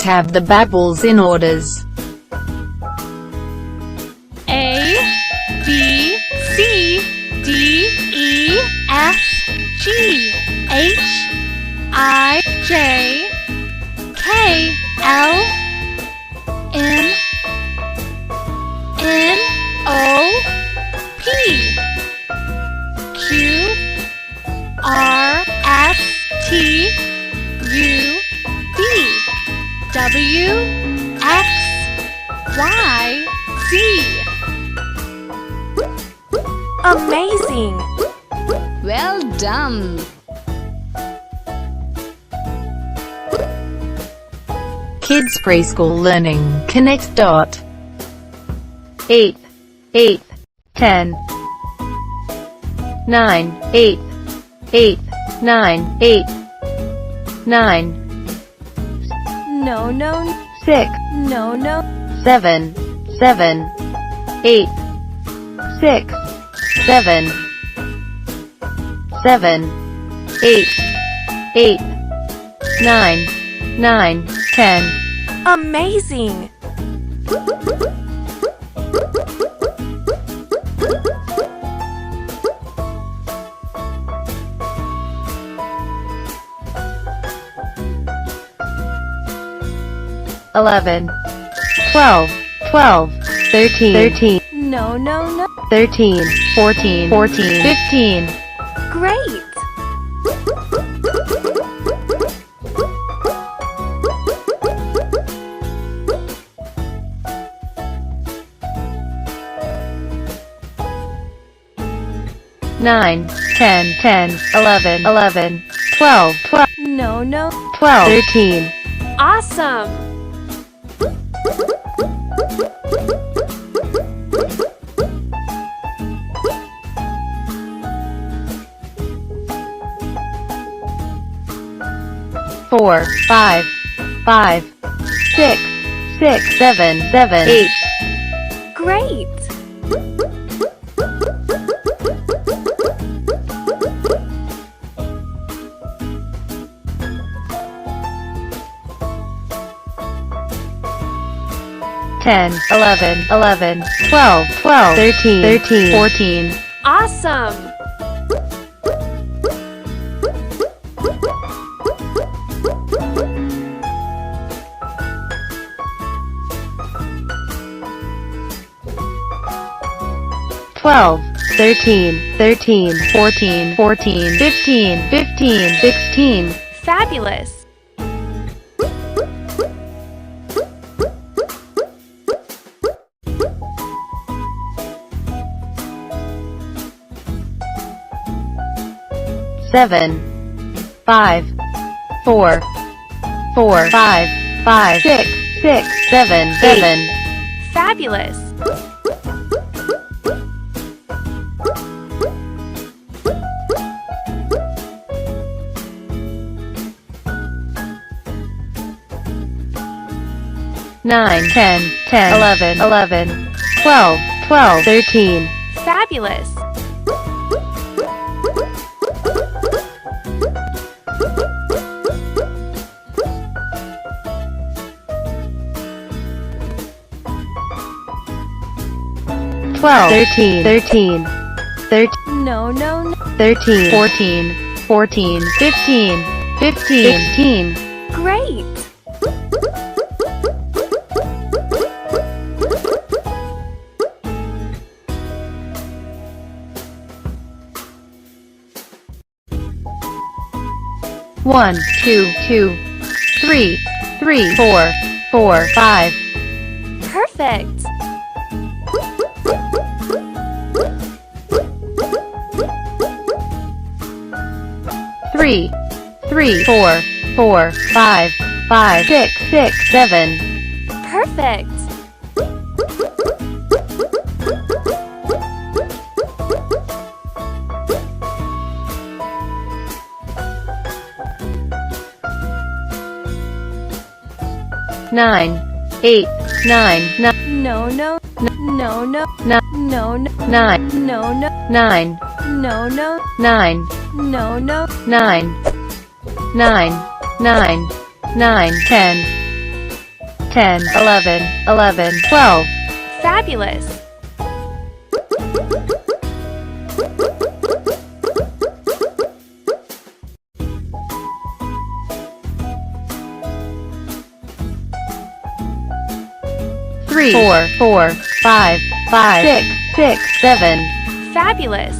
must have the bubbles in orders. A, B, C, D, E, F, G, H, I, J, K, L, M, N, O, P, Q, R, S, T, U, V, W, X, Y, Z. Amazing! Well done! Kids Preschool Learning Connect. 8, 8, 10, 9, 8, 8, 9, 8, 9, No, 6, no. 7, 7, 8, 6, 7, 7, 8, 8, 9, 9, 10. Amazing! 11, 12, 12, 13, 13, No. 13, 14, 14, 15. Great! 9, 10, 10, 11, 11, 12, 12, No. 12, 13. Awesome! Four, 5, 5, 6, 6, 7, 7, 8. Great! 10, 11, 11, 12, 12, 13, 13, 14. Awesome! 12, 13, 13, 14, 14, 15, 15, 16. Fabulous! 7, 5, 4, 4, 5, 5, 6, 6, 7, 7. Fabulous! 9, 10, 10, 11, 11, 12, 12, 13. Fabulous! 12, 13, 13, 13, No. 13, 14, 14, 15, 15, 15. Great! 1, 2, 2, 3, 3, 4, 4, 5. Perfect! 3, 3, 4, 4, 5, 5, 6, 6, 7. Perfect! 9, 8, 9, 9, No. 9. 9, 9, 9, 9, 9, 9, 9, 10. 10, 11, 11, 12. Fabulous. Three, four, four, five, five, six, six, seven. Fabulous.